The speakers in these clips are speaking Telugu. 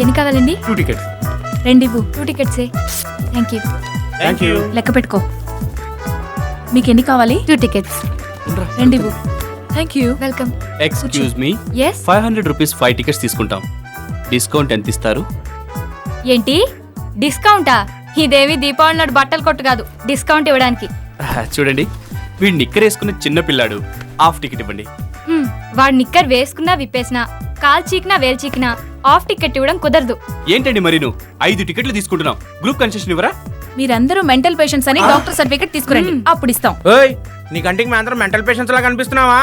ఎన్ని కావాలండి? 2 tickets. రెండివ్వు. 2 టికెట్సే. Thank you. లెక్క పెట్టుకో. మీకు ఎన్ని కావాలి? 2 టికెట్స్. రెండివ్వు. Thank you. Welcome. Excuse me, yes 500 rupees 5 tickets తీసుకుంటాం. డిస్కౌంట్ ఎంత ఇస్తారు? ఏంటి డిస్కౌంటా? ఇదేవి దీపావళి నాడు బట్టలు కొట్టు కాదు డిస్కౌంట్ ఇవ్వడానికి. చూడండి, వీడు నిక్కర్ వేసుకున్న చిన్న పిల్లాడు. హాఫ్ టికెట్ ఇవ్వండి. వాడు నిక్కర్ వేసుకున్నా విప్పేసినా కాల్ చీకినా వేలు చీకినా హాఫ్ టికెట్ ఇవ్వడం కుదరదు. ఏంటండి మరి నువ్వు 5 టికెట్లు తీసుకుంటున్నాం, గ్రూప్ కన్సెషన్ ఇవ్వరా? మీరందరూ మెంటల్ పేషెంట్స్ అని డాక్టర్ సర్టిఫికెట్ తీసుకురండి, అప్పుడు ఇస్తాం. ఓయ్, నీ కంటికి మేము అందరం మెంటల్ పేషెంట్స్ లా కనిపిస్తున్నావా?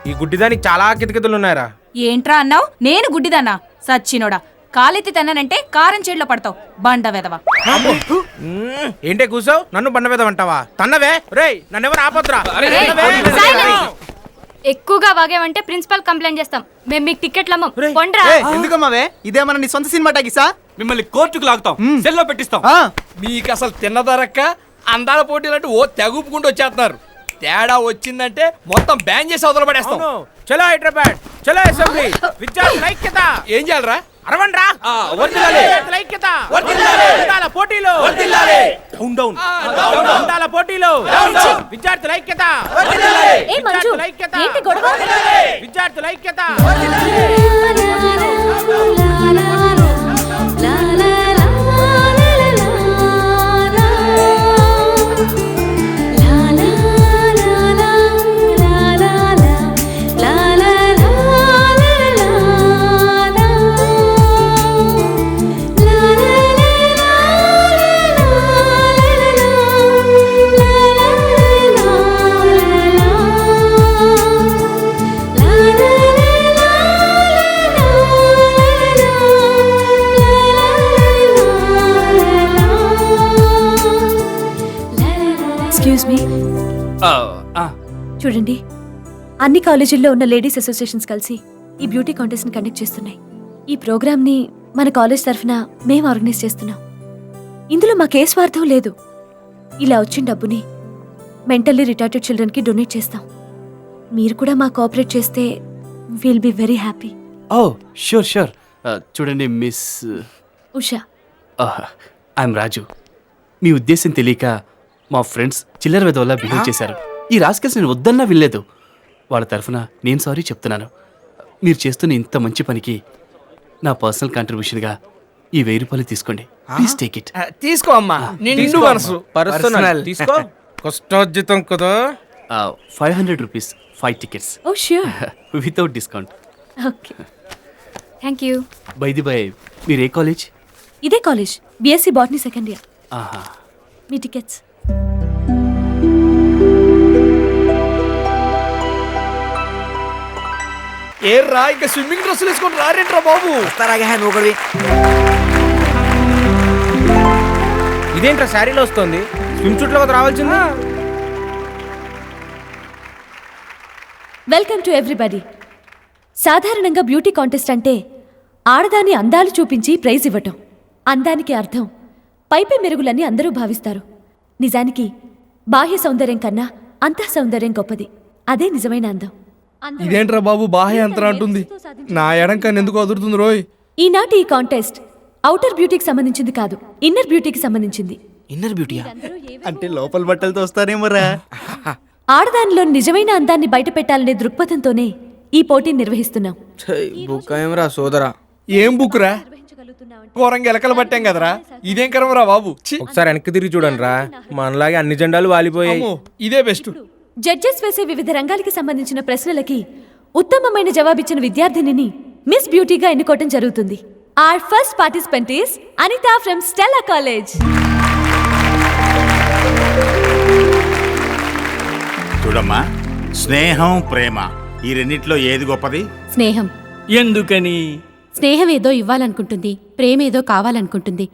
ఈ గుడ్డిదానికి చాలా కితకితలు ఉన్నాయరా. ఏంట్రా అన్నావు? నేను గుడ్డిదానా? సచ్చినోడా, కాలెత్తి తన్నానంటే కారం చేడులో పడతావు బండ వెదవా. ఏంటే కూసావు? నన్ను బండ మీద అంటావా? తన్నవే రేయ్, నన్నెవరు ఆపొద్దురా. ఎక్కువగా వాగేవంటే ప్రిన్సిపల్ కంప్లైంట్ చేస్తాం. మేము మీకు టికెట్లు అమ్మం. కొండ్రా. ఎందుకమ్మావే, ఇదేమన్నా నీ సొంత సినిమా టాకీసా? మిమ్మల్ని కోర్టుకు లాగుతాం, సెల్లో పెట్టిస్తాం. మీకు అసలు తిన్నదరక్క అందాల పోటీలంటూ ఓ తెగుపుకుంటూ వచ్చేస్తున్నారు. తేడా వచ్చిందంటే మొత్తం బ్యాన్ చేసి అవతల పడేస్తాం. చలో హైదరాబాద్, చలో అసెంబ్లీ, విద్యార్థుల ఐక్యత. ఏం చేయాలరా? అరవండ్రా. విద్యార్థుల ఐక్యత. అందాల పోటీలు. Down down. అందాల పోటీలు. విద్యార్థుల ఐక్యత. విద్యార్థుల ఐక్యత. విద్యార్థుల ఐక్యత. చూడండి, అన్ని కాలేజీల్లో ఉన్న లేడీస్ అసోసియేషన్స్ కలిసి ఈ బ్యూటీ కాంటెస్ట్ ని కండక్ట్ చేస్తున్నాయి. ఈ ప్రోగ్రామ్ ని మన కాలేజ్ తరఫున మేము ఆర్గనైజ్ చేస్తున్నాం. ఇందులో మాకే స్వార్థం లేదు. ఇలా వచ్చిన డబ్బుని మెంటల్లీ రిటార్టెడ్ చిల్డ్రన్ కి డొనేట్ చేస్తాం. మీరు కూడా మా కోఆపరేట్ చేస్తే will be very happy. Oh sure sure. చూడండి మిస్ ఉషా, ఐఎమ్ రాజు. మీ ఉద్దేశం తెలియక మా ఫ్రెండ్స్ చిల్లర వెదవలా బిహేవ్ చేశారు. ఈ రాస్కెల్స్ నేను వద్దన్నా వినలేదు. వాళ్ళ తరఫున నేను సారీ చెప్తున్నాను. మీరు చేస్తున్న ఇంత మంచి పనికి నా పర్సనల్ కాంట్రిబ్యూషన్గా ఈ 1000 రూపాయలు తీసుకోండి. Please take it. తీసుకో అమ్మా, నిండు మనసు. పర్సనల్ తీసుకో. కష్టోజితం కదా. 500 rupees 5 tickets oh sure, without discount. Okay. Thank you. By the by, మీరు ఏ కాలేజ్? ఇదే college, BSc botany second year. ఆహా. మీ టికెట్స్. ఏ రా, ఇంకా స్విమ్మింగ్ డ్రెస్సులు వేసుకొని రారేంట్రా బాబు. ఇదేంట్రా శారీలో వస్తుంది? స్విమ్ సూట్ లో రావాల్సిందా? Welcome to everybody. సాధారణంగా బ్యూటీ కాంటెస్ట్ అంటే ఆడదాని అందాలు చూపించి ప్రైజ్ ఇవ్వటం. అందానికి అర్థం పైపై మెరుగులని అందరూ భావిస్తారు. నిజానికి బాహ్య సౌందర్యం కన్నా అంతః సౌందర్యం గొప్పది. అదే నిజమైన అందం. ఇదేంట్రా బాబు బాహ్య అంతరం అంటుంది? నా ఎడం కన్నా ఎందుకు అదురుతుంది రోయ్? ఈనాటి ఈ కాంటెస్ట్ అవుటర్ బ్యూటీకి సంబంధించింది కాదు, ఇన్నర్ బ్యూటీకి సంబంధించింది. ఇన్నర్ బ్యూటీయా? అంటే లోపల బట్టలతో వస్తారేమోరా. ఆడదానిలో నిజమైన అందాన్ని బయట పెట్టాలనే దృక్పథంతోనే ఈ పోటీని నిర్వహిస్తున్నాం. బుక్ ఏమరా సోదరా? ఏం బుక్ రా? ఘోరంగా ఎలకలు పట్టాం కదరా. ఇదేం కరమరా బాబు. ఒకసారి వెనక్కి తిరిగి చూడండి రా, మనలాగే అన్ని జెండాలు వాలిపోయాయి. ఇదే బెస్ట్. జడ్జెస్ వేసే వివిధ రంగాలకి సంబంధించిన ప్రశ్నలకి ఉత్తమమైన జవాబిచ్చిన విద్యార్థినిని మిస్ బ్యూటీగా ఎన్నుకోవటం జరుగుతుంది. Our first participant is Anita from Stella College. చూడమ్మా, స్నేహం ప్రేమ ఈ రెండిట్లో ఏది గొప్పది? స్నేహం. ఎందుకని? స్నేహం ఏదో ఇవ్వాలనుకుంటుంది, ప్రేమ ఏదో కావాలనుకుంటుంది.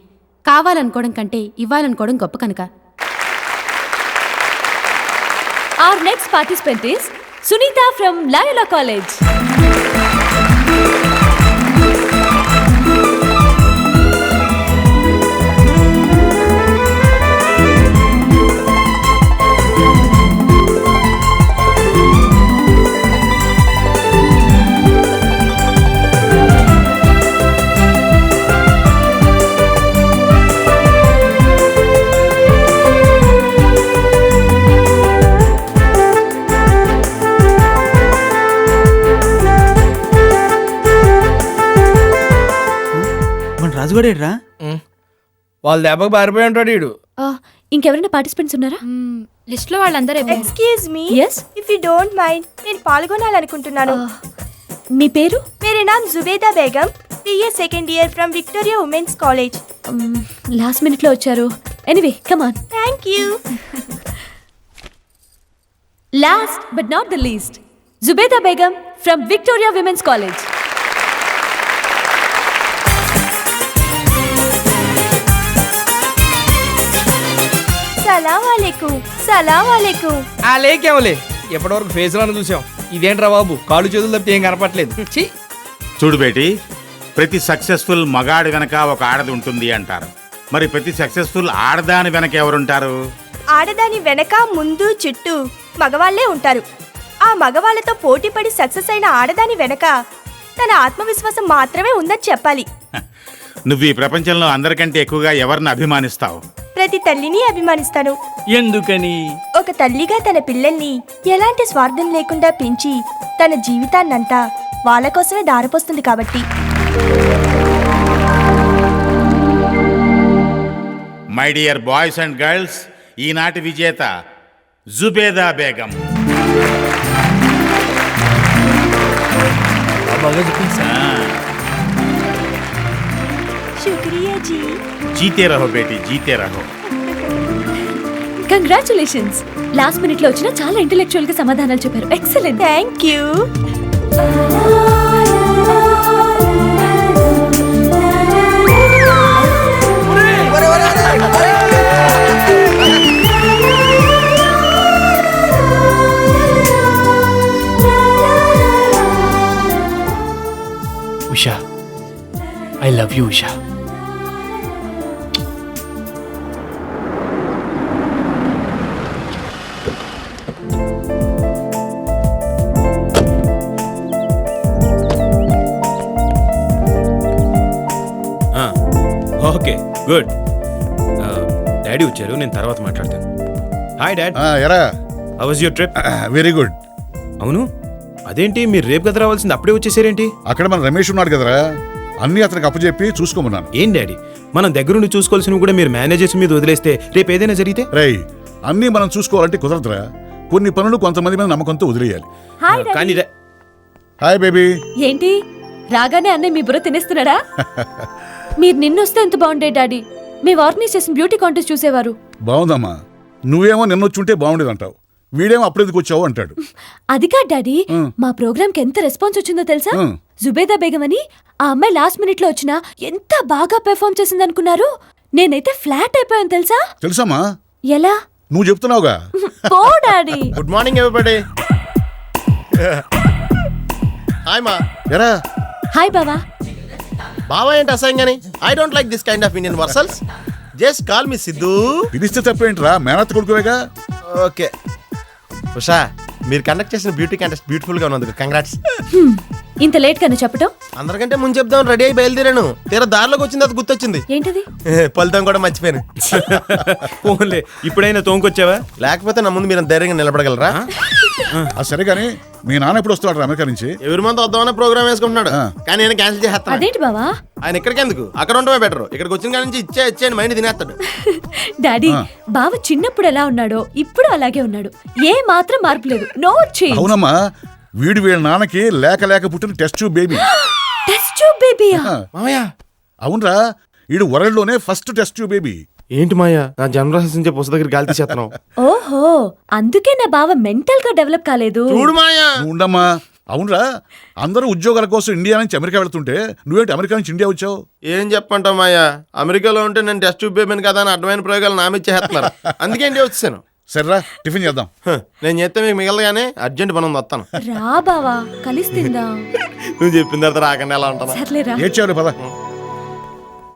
కావాలనుకోవడం కంటే ఇవ్వాలనుకోవడం గొప్ప కనుక. Our next participant is Sunita from Loyola College. రాజుగడేడ్రా? వాళ్ళ దెబ్బకి పారిపోయి ఉంటాడు వీడు. ఇంకెవరైనా పార్టిసిపెంట్స్ ఉన్నారా? లిస్ట్ లో వాళ్ళందరూ అయిపోయారు. Excuse me, Yes? If you don't mind, నేను పాల్గొనాలనుకుంటున్నాను. మీ పేరు? मेरे नाम Zubeda Begum, BA second year from Victoria women's college. Last minute లో వచ్చారు. Anyway come on. Thank you. Last but not the least, Zubeda Begum from Victoria women's college. सलाम वालेकुम, सलाम वालेकुम. ఆ లేకేమలే, ఎప్పటివరకు ఫేస్ లో చూసాం. ఇదేంట్రా బాబు, కాళ్ళు చేతులు తప్పితే ఏం కనపట్లేదు. ఛీ. చూడు బేటి, ప్రతి సక్సెస్ఫుల్ మగాడి వెనక ఒక ఆడది ఉంటుంది అంటారు. మరి ప్రతి సక్సెస్ఫుల్ ఆడదాని వెనక ఎవరుంటారు? ఆడదాని వెనక ముందు చుట్టూ మగవాళ్లే ఉంటారు. ఆ మగవాళ్లతో పోటీపడి సక్సెస్ అయిన ఆడదాని వెనక తన ఆత్మవిశ్వాసం మాత్రమే ఉందని చెప్పాలి. నువ్వు ఈ ప్రపంచంలో అందరికంటే ఎక్కువగా ఎవరిని అభిమానిస్తావు? ప్రతి తల్లిని అభిమానిస్తాను. ఎందుకని? ఒక తల్లిగా తన పిల్లల్ని ఎలాంటి స్వార్థం లేకుండా పెంచి తన జీవితాన్నంతా వాళ్ళ కోసమే దారిపోస్తుంది కాబట్టి. My dear boys and girls, ఈనాటి విజేత జుబేదా బేగం. శుక్రియా జీ. జీతే రహో బేటీ, జీతే రహో. కంగ్రాచులేషన్స్. లాస్ట్ మినిట్ లో వచ్చిన చాలా ఇంటెలెక్చువల్ గా సమాధానాలు చెప్పారు. Excellent. Thank you. Usha, I love you Usha. Okay good. Daddy వచ్చారు, నేను తర్వాత మాట్లాడతాను. హాయ్ డాడ్, ఎరా how was your trip? Very good. అవును, అదేంటి మీరు రేపు కదా రావాల్సింది, అప్పుడే వచ్చేసారేంటి? అక్కడ మన రమేష్ ఉన్నాడు కదరా, అన్ని అతనికి అప్పచెప్పి చూసుకోమన్నాను. ఏం డాడీ, మనం దగ్గరుండి చూసుకోవాల్సినవి కూడా మీరు మేనేజర్స్ మీద వదిలేస్తే రేపు ఏదైనా జరిగితే? రేయ్, అన్నీ మనం చూసుకోవాలంటే కుదరదురా. కొన్ని పనులు కొంతమంది మీద నమ్మకంతో వదిలేయాలి. కానీ హాయ్ బేబీ. ఏంటి రాగానే అన్నయ్య మీ బుర్ర తినేస్తున్నాడా? మీరు నిన్నొస్తే ఎంత బాగుండే డాడీ. మీ ఆర్గనైజ్ చేసిన బ్యూటీ కాంటెస్ట్ చూసేవారు. బాగుందమ్మా. నువ్వేమో నిన్నొచ్చుంటే బాగుండేది అంటావు, వీడేమో అప్పుడెందుకు వచ్చావు అంటాడు. అది కాదు డాడీ, మా ప్రోగ్రామ్ కి ఎంత రెస్పాన్స్ వచ్చిందో తెలుసా? జుబేదా బేగం అని ఆ అమ్మాయి లాస్ట్ మినిట్ లో వచ్చినా ఎంత బాగా పెర్ఫార్మ్ చేసింది అనుకున్నారు? నేనైతే ఫ్లాట్ అయిపోయాను తెలుసా? తెలుసమ్మా. ఎలా? నువ్వు చెప్తున్నావుగా. పో daddy. Good morning everybody. Hi మా. ఎరా. హాయ్ బావా. బావా ఏంటి అసహ్యంగాని? I don't like this kind of Indian వర్సల్స్. Just call me Siddhu. పిలిస్తే తప్పేంట్రా, మేనత్ కొడుకువేగా. ఓకే ఉషా, మీరు కండక్ట్ చేసిన బ్యూటీ కంటెస్ట్ బ్యూటిఫుల్ గా ఉన్నందుకు కంగ్రాట్స్. ఇంత లేట్ గానే చెప్పటం? అందరికంటే ముందు చెప్దాం రెడీ అయి బయలుదేరాను. తీరా దారిలోకి వచ్చింది అది గుర్తొచ్చింది. ఏంటది? ఫలితం కూడా మర్చిపోయాను. ఓన్లే ఇప్పుడైనా తోంకొచ్చావా? లేకపోతే నా ముందు మీరు ధైర్యంగా నిలబడగలరా? సరే కానీ మీ నాన్న ఎప్పుడు వస్తాడు అమెరికా నుంచి? ఎవరి మంది వద్దామని ప్రోగ్రామ్ వేసుకుంటున్నాడు, కానీ నేను క్యాన్సిల్ చేస్తాను. అదేంటి బావా? ఆయన ఇక్కడికి ఎందుకు, అక్కడ ఉండమే బెటర్. ఇక్కడికి వచ్చిన కాడి నుంచి ఇచ్చేయండి మైండ్ తినేస్తాడు. డాడీ, బావ చిన్నప్పుడు ఎలా ఉన్నాడో ఇప్పుడు అలాగే ఉన్నాడు. ఏ మాత్రం మార్పు లేదు. No change. అవునమ్మా, వీడు వీళ్ళ నాన్నకి లేక లేక పుట్టిన test tube baby. Test tube బేబీయా? మామయ్య. అవునరా, వీడు వరల్డ్ లోనే ఫస్ట్ టెస్ట్ ట్యూబ్ బేబీ. ఏంటి మాయా, నా జన్మరాశించే పుస్తక దగ్గర గాలి తీసేస్తున్నావు? ఓహో, అందుకే నా బావ మెంటల్ గా డెవలప్ కాలేదు. చూడు మాయా. నువ్వు ఉండమ్మా. అవునరా, అందరూ ఉద్యోగాల కోసం ఇండియా నుంచి అమెరికా వెళ్తుంటే నువ్వేంటి అమెరికా నుంచి ఇండియా వచ్చావు? ఏం చెప్పంటావు మాయా, అమెరికాలో ఉంటే నేను టెస్ట్ ట్యూబ్ బేబీని కదా అని అడ్డమైన ప్రయోగాలు నామే చేస్తున్నారు. అందుకే ఇండియా వచ్చాను. సరేరా, టిఫిన్ చేద్దాం. నేను చేస్తే మీకు మిగలగానే అర్జెంట్ పని ఉంది, వస్తాను. రా బావా, కలిసి తిందాం. నువ్వు చెప్పిన తర్వాత రాకుండా ఎలా ఉంటాను? సర్లేరా. ఏడ్చావులే పద.